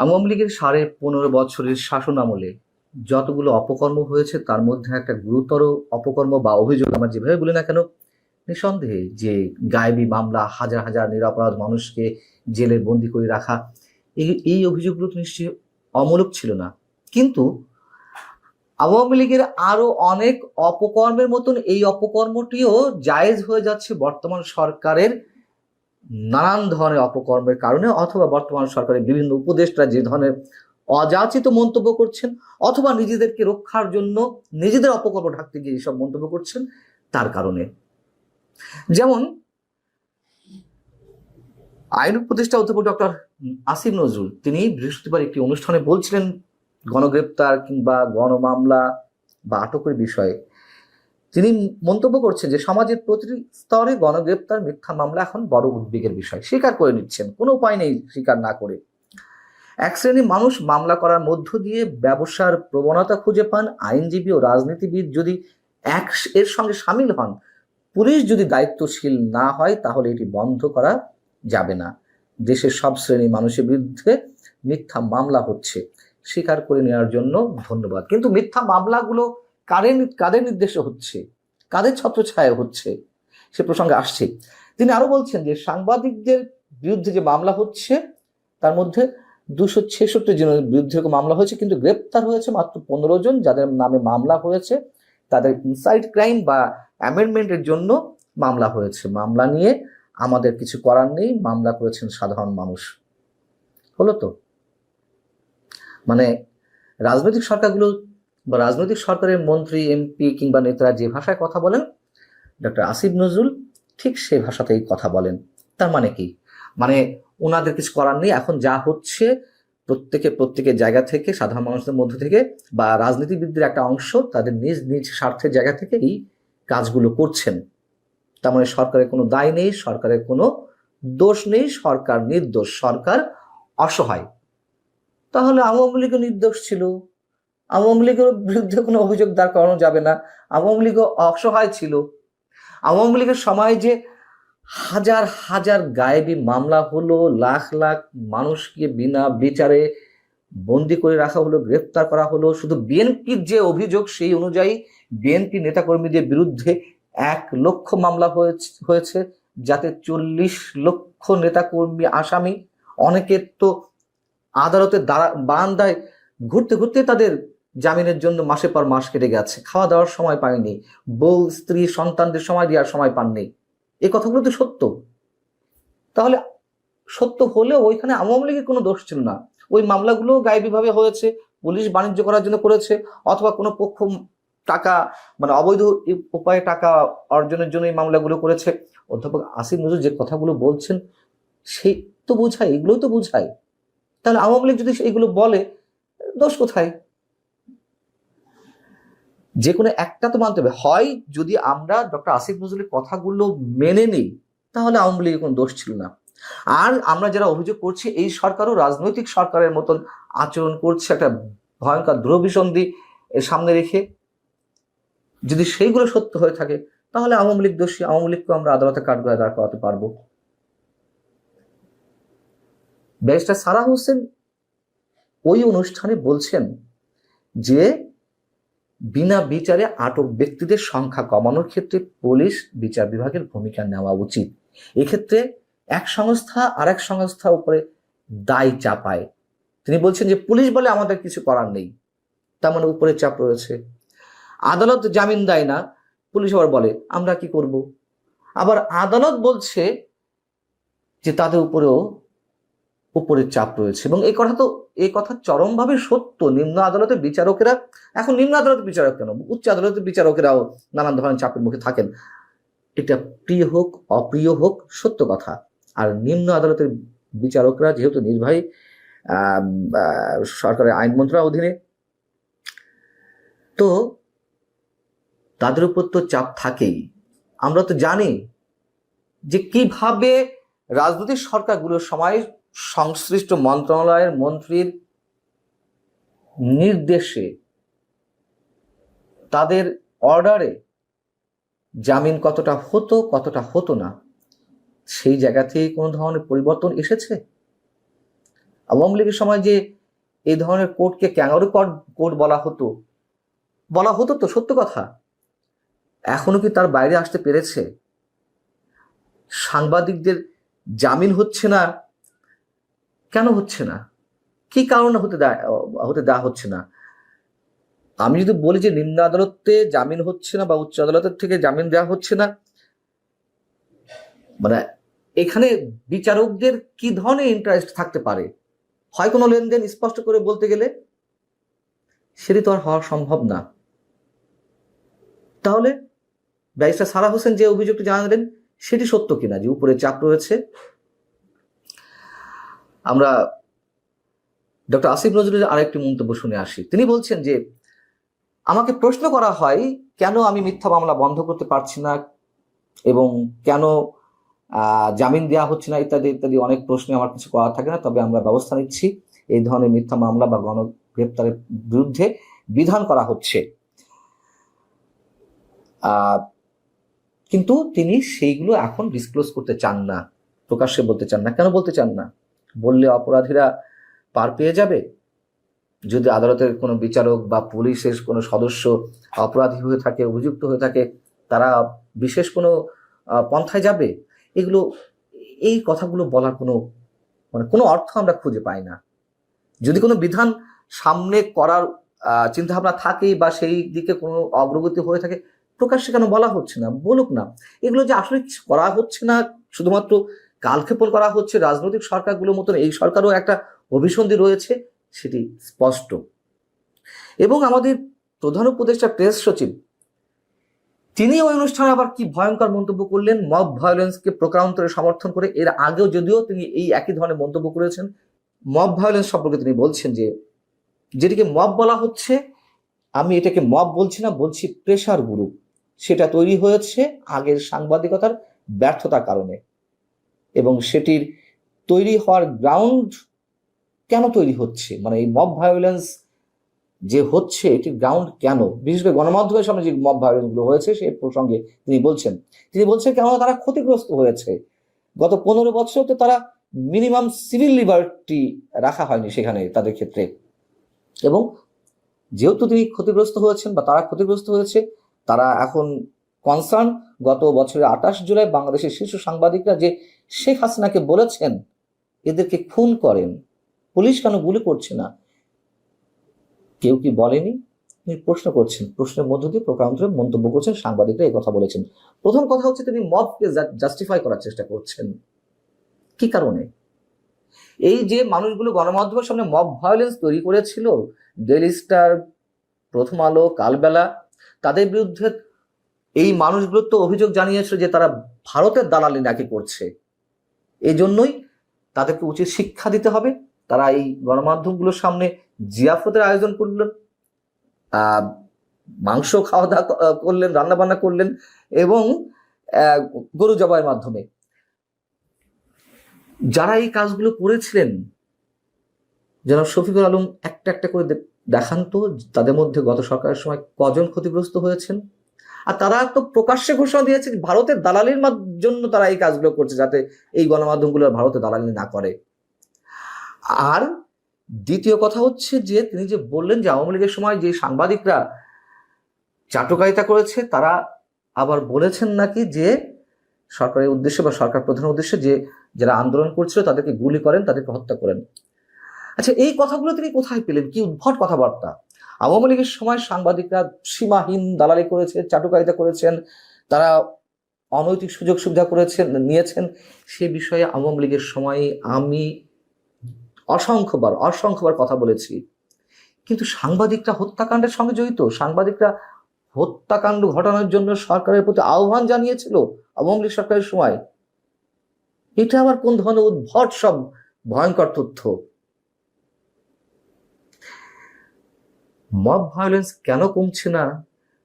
আওয়ামী লীগের 15.5 বছরের শাসন আমলে যতগুলো অপকর্ম হয়েছে তার মধ্যে একটা গুরুতর অপকর্ম বা অভিযোগ আমরা যেভাবে বলি না কেন, নিঃসন্দেহে যে গায়েবী মামলা, হাজার হাজার নিরপরাধ মানুষকে জেলে বন্দি করে রাখা, এই অভিযোগগুলো তো নিশ্চয়ই অমূলক ছিল না। কিন্তু আওয়ামী লীগের আরো অনেক অপকর্মের মতন এই অপকর্মটিও জায়েজ হয়ে যাচ্ছে বর্তমান সরকারের নানান ধরনের অপকর্মের কারণে, অথবা বর্তমান সরকারের বিভিন্ন উপদেষ্টা যে ধরনের অযাচিত মন্তব্য করছেন, অথবা নিজেদেরকে রক্ষার জন্য নিজেদের অপকর্ম ঢাকতে গিয়ে এইসব মন্তব্য করছেন তার কারণে। যেমন আইন উপদেষ্টা অধ্যাপক ডক্টর আসিফ নজরুল তিনি বৃহস্পতিবার একটি অনুষ্ঠানে বলছিলেন গণগ্রেপ্তার কিংবা গণমামলা বা আটকের বিষয়ে তিনি মন্তব্য করছেন যে সমাজের প্রতিটি স্তরে গণগ্রেপ্তার, মিথ্যা মামলা এখন বড় উদ্বেগের বিষয়। স্বীকার করে নিচ্ছেন, কোনো উপায় নেই স্বীকার না করে। এক শ্রেণীর মানুষ মামলা করার মধ্য দিয়ে ব্যবসার প্রবণতা খুঁজে পান। আইনজীবী ও রাজনীতিবিদ যদি এর সঙ্গে সামিল হন, পুলিশ যদি দায়িত্বশীল না হয়, তাহলে এটি বন্ধ করা যাবে না। দেশের সব শ্রেণীর মানুষের বিরুদ্ধে মিথ্যা মামলা হচ্ছে, স্বীকার করে নেওয়ার জন্য ধন্যবাদ। কিন্তু মিথ্যা মামলাগুলো কাদের নির্দেশে হচ্ছে, কাদের ছত্রছায়ায় হচ্ছে, সে প্রসঙ্গে আসছে। তিনি আরো বলছেন যে সাংবাদিকদের বিরুদ্ধে যে মামলা হচ্ছে তার মধ্যে 266 জনের বিরুদ্ধে মামলা হয়েছে, কিন্তু গ্রেপ্তার হয়েছে মাত্র 15 জন। যাদের নামে মামলা হয়েছে তাদের ইনসাইড ক্রাইম বা অ্যামেন্ডমেন্টের জন্য মামলা হয়েছে। মামলা নিয়ে আমাদের কিছু করার নেই, মামলা করেছেন সাধারণ মানুষ। হলো তো, মানে রাজনৈতিক সরকারগুলো বা রাজনৈতিক সরকারের মন্ত্রী, এমপি কিংবা নেতারা যে ভাষায় কথা বলেন, ডক্টর আসিফ নজরুল ঠিক সেই ভাষাতেই কথা বলেন। তার মানে কি? মানে ওনাদের কিছু করার নেই, এখন যা হচ্ছে প্রত্যেকের জায়গা থেকে, সাধারণ মানুষদের মধ্য থেকে বা রাজনীতিবিদদের একটা অংশ তাদের নিজ নিজ স্বার্থের জায়গা থেকে এই কাজগুলো করছেন। তার মানে সরকারের কোনো দায় নেই, সরকারের কোনো দোষ নেই, সরকার নির্দোষ, সরকার অসহায়। তাহলে আওয়ামী লীগও নির্দোষ ছিল, আওয়ামী লীগের বিরুদ্ধে কোনো অভিযোগ দাঁড় করানো যাবে না, আওয়ামী লীগও অসহায় ছিল। আওয়ামী লীগের সময় যে হাজার হাজার গায়েবী মামলা হলো, লাখ লাখ মানুষকে বিনা বিচারে বন্দি করে রাখা হলো, গ্রেফতার করা হলো। শুধু বিএনপির যে অভিযোগ সেই অনুযায়ী বিএনপি নেতাকর্মীদের বিরুদ্ধে 1 লক্ষ মামলা হয়েছে, যাতে 40 লক্ষ নেতাকর্মী আসামি। অনেকের তো আদালতের বারান্দায় ঘুরতে ঘুরতে তাদের জামিনের জন্য মাসের পর মাস কেটে গেছে, খাওয়া দাওয়ার সময় পায়নি, বউ স্ত্রী সন্তানদের সময় দেওয়ার সময় পাননি। এই কথাগুলো তো সত্য। তাহলে সত্য হলেও ওইখানে আওয়ামী লীগের কোনো দোষ ছিল না। ওই মামলাগুলো গায়েবীভাবে হয়েছে, পুলিশ বাণিজ্য করার জন্য করেছে, অথবা কোনো পক্ষ টাকা মানে অবৈধ উপায়ে টাকা অর্জনের জন্য এই মামলাগুলো করেছে। অধ্যাপক আসিফ নজরুল যে কথাগুলো বলছেন সেই তো বোঝায়, এগুলোই তো বোঝায়। তাহলে আওয়ামী লীগ যদি এইগুলো বলে, দোষ কোথায়? যে কোনো একটা তো মানতে হবে। হয় যদি আমরা ডক্টর আসিফ নজরুলের কথাগুলো মেনে নিই, তাহলে আওয়ামী লীগের কোনো দোষ ছিল না। আর আমরা যারা অভিযোগ করছি এই সরকারও রাজনৈতিক সরকারের মতন আচরণ করছে, একটা ভয়ঙ্কর ধ্রুবসন্ধি সামনে রেখে, যদি সেইগুলো সত্য হয়ে থাকে তাহলে আওয়ামী লীগ দোষী, আওয়ামী লীগকে আমরা আদালতে কাঠগড়ায় দাঁড় করাতে পারবো। ব্যারিস্টার সারা হোসেন ওই অনুষ্ঠানে বলছেন যে বিনা বিচারে আটক ব্যক্তিদের সংখ্যা কমানোর ক্ষেত্রে পুলিশ বিচার বিভাগের ভূমিকা নেওয়া উচিত। এক্ষেত্রে এক সংস্থা আর এক সংস্থার উপরে দায় চাপায়। তিনি বলছেন যে পুলিশ বলে আমাদের কিছু করার নেই, তার মানে উপরে চাপ রয়েছে। আদালত জামিন দেয় না, পুলিশ আবার বলে আমরা কি করব। আবার আদালত বলছে যে তাদের উপরেও উপরের চাপ রয়েছে। এবং এই কথা চরমভাবে সত্য। নিম্ন আদালতের বিচারকেরা, এখন নিম্ন আদালতের বিচারক কেন, উচ্চ আদালতের বিচারকেরাও নানান ধরনের চাপের মুখে থাকেন। এটা প্রিয় হোক অপ্রিয় হোক সত্য কথা। আর নিম্ন আদালতের বিচারকরা যেহেতু নির্বাহী সরকারের আইন মন্ত্রণালয়ের অধীনে, তো তাদের উপর তো চাপ থাকেই। আমরা তো জানি যে কিভাবে রাজনৈতিক সরকারগুলোর সময় সংশ্লিষ্ট মন্ত্রণালয়ের মন্ত্রীর নির্দেশে, তাদের অর্ডারে জামিন কতটা হতো না, সেই জায়গা থেকে কোনো ধরনের পরিবর্তন এসেছে? আওয়ামী লীগের সময় যে এই ধরনের কোর্টকে ক্যাঙ্গারু কোর্ট বলা হতো তো, সত্য কথা। এখনো কি তার বাইরে আসতে পেরেছে? সাংবাদিকদের জামিন হচ্ছে না, কেন হচ্ছে না? কি কারণে হতে দেওয়া হচ্ছে না? আমি যদি বলি যে নিম্ন আদালতে জামিন হচ্ছে না বা উচ্চ আদালতের থেকে জামিন দেওয়া হচ্ছে না, মানে এখানে বিচারকদের কি ধরনের ইন্টারেস্ট থাকতে পারে? হয় কোনো লেনদেন, স্পষ্ট করে বলতে গেলে সেটি তো আর হওয়া সম্ভব না। তাহলে ব্যারিস্টার সারা হোসেন যে অভিযোগটি জানালেন সেটি সত্য কিনা যে উপরে চাপ রয়েছে? আমরা ডক্টর আসিফ নজরুলের আরেকটি মন্তব্য শুনে আসি। তিনি বলছেন যে আমাকে প্রশ্ন করা হয় কেন আমি মিথ্যা মামলা বন্ধ করতে পারছি না এবং কেন জামিন দেওয়া হচ্ছে না, ইত্যাদি ইত্যাদি অনেক প্রশ্নে আমার কিছু করা থাকে না, তবে আমরা ব্যবস্থা নিচ্ছি। এই ধরনের মিথ্যা মামলা বা গণগ্রেপ্তারের বিরুদ্ধে বিধান করা হচ্ছে। কিন্তু তিনি সেইগুলো এখন ডিসক্লোজ করতে চান না, প্রকাশ্যে বলতে চান না। কেন বলতে চান না? বললে অপরাধীরা পার পেয়ে যাবে। যদি আদালতের কোনো বিচারক বা পুলিশের কোনো সদস্য অপরাধী হয়ে থাকে, অভিযুক্ত হয়ে থাকে, তারা বিশেষ কোনো পন্থায় যাবে। এই কথাগুলো বলার কোনো অর্থ আমরা খুঁজে পাই না। যদি কোনো বিধান সামনে করার চিন্তাভাবনা থাকে বা সেই দিকে কোনো অগ্রগতি হয়ে থাকে, প্রকাশ্যে কেন বলা হচ্ছে না? বলুক না। এগুলো যে আসলে কিছু করা হচ্ছে না, শুধুমাত্র কালক্ষেপণ করা হচ্ছে, রাজনৈতিক সরকারগুলোর মতন এই সরকারও একটা অভিসন্ধি রয়েছে, সেটি স্পষ্ট। এবং আমাদের প্রধান উপদেষ্টা প্রেস সচিব তিনি ওই অনুষ্ঠানে আবার কি ভয়ঙ্কর মন্তব্য করলেন, মব ভায়োলেন্সকে প্রকারান্তরে সমর্থন করে। এর আগেও যদিও তিনি এই একই ধরনের মন্তব্য করেছেন। মব ভায়োলেন্স সম্পর্কে তিনি বলছেন যে যেটিকে মব বলা হচ্ছে, আমি এটাকে মব বলছি না, বলছি প্রেসার গ্রুপ। সেটা তৈরি হয়েছে আগের সাংবাদিকতার ব্যর্থতার কারণে, এবং সেটির তৈরি হওয়ার গ্রাউন্ড কেন তৈরি হচ্ছে, মানে এই মব ভায়োলেন্স যে হচ্ছে এটির গ্রাউন্ড কেন, বিশেষ করে গণমাধ্যমের সামনে যে মব ভায়োলেন্স গুলো হয়েছে সেই প্রসঙ্গে তিনি বলছেন কেন তারা ক্ষতিগ্রস্ত হয়েছে। গত 15 বছর তো তারা মিনিমাম সিভিল লিবার্টি রাখা হয়নি সেখানে তাদের ক্ষেত্রে, এবং যেহেতু তিনি ক্ষতিগ্রস্ত হয়েছেন বা তারা ক্ষতিগ্রস্ত হয়েছে, তারা এখন কনসার্ন। গত বছরের 28 জুলাই বাংলাদেশের শীর্ষ সাংবাদিকরা যে শেখ হাসিনাকে বলেছেন এদেরকে খুন করেন, পুলিশ কেন গুলি করছে না, কেউ কি বলেনি? তিনি প্রশ্ন করছেন, প্রশ্নের মধ্য দিয়ে প্রকারান্তরে মন্তব্য করছেন, সাংবাদিকরা এই কথা বলেছেন। প্রথম কথা হচ্ছে তিনি মবকে জাস্টিফাই করার চেষ্টা করছেন। কি কারণে? এই যে মানুষগুলো গণমাধ্যমের সামনে মব ভায়োলেন্স তৈরি করেছিল, ডেইলি স্টার, প্রথম আলো, কালবেলা, তাদের বিরুদ্ধে এই মানুষগুলো তো অভিযোগ জানিয়েছিল যে তারা ভারতের দালালি নাকি করছে। এই জন্যই তাদেরকে উচিত শিক্ষা দিতে হবে। তারা এই গণমাধ্যমগুলোর সামনে জিয়াফতের আয়োজন করলেন, মাংস খাওয়া দাওয়া করলেন, রান্নাবান্না করলেন, এবং গরু জবাইয়ের মাধ্যমে যারা এই কাজগুলো করেছিলেন, যেন শফিকুল আলম একটা একটা করে দেখান তো তাদের মধ্যে গত সরকারের সময় কজন ক্ষতিগ্রস্ত হয়েছেন। আর তারা তো প্রকাশ্যে ঘোষণা দিয়েছে ভারতের দালালির জন্য তারা এই কাজগুলো করছে, যাতে এই গণমাধ্যমগুলো ভারতে দালালি না করে। আর দ্বিতীয় কথা হচ্ছে যে তিনি যে বললেন যে আওয়ামী লীগের সময় যে সাংবাদিকরা চাটুকারিতা করেছে, তারা আবার বলেছেন নাকি যে সরকারের উদ্দেশ্যে বা সরকার প্রধানের উদ্দেশ্যে যে যারা আন্দোলন করছিল তাদেরকে গুলি করেন, তাদেরকে হত্যা করেন। আচ্ছা, এই কথাগুলো তিনি কোথায় পেলেন? কি উদ্ভট কথাবার্তা! আওয়ামী লীগের সময় সাংবাদিকরা সীমাহীন দালালি করেছে, চাটুকারিতা করেছেন, তারা অনৈতিক সুযোগ সুবিধা নিয়েছেন। সে বিষয়ে আওয়ামী লীগের সময় আমি অসংখ্যবার কথা বলেছি। কিন্তু সাংবাদিকরা হত্যাকাণ্ডের সঙ্গে জড়িত, সাংবাদিকরা হত্যাকাণ্ড ঘটানোর জন্য সরকারের প্রতি আহ্বান জানিয়েছিল আওয়ামী লীগ সরকারের সময়। এটা আবার কোন ধরনের উদ্ভট সব ভয়ঙ্কর তথ্য! মব ভায়োলেন্স কেন কমছে না?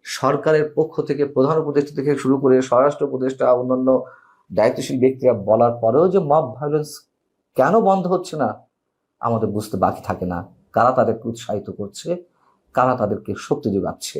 সরকারের পক্ষ থেকে, প্রধান উপদেষ্টা থেকে শুরু করে স্বরাষ্ট্র উপদেষ্টা, অন্যান্য দায়িত্বশীল ব্যক্তিরা বলার পরেও যে মব ভায়োলেন্স কেন বন্ধ হচ্ছে না আমাদের বুঝতে বাকি থাকে না। কারা তাদেরকে উৎসাহিত করছে, কারা তাদেরকে শক্তি যোগাচ্ছে।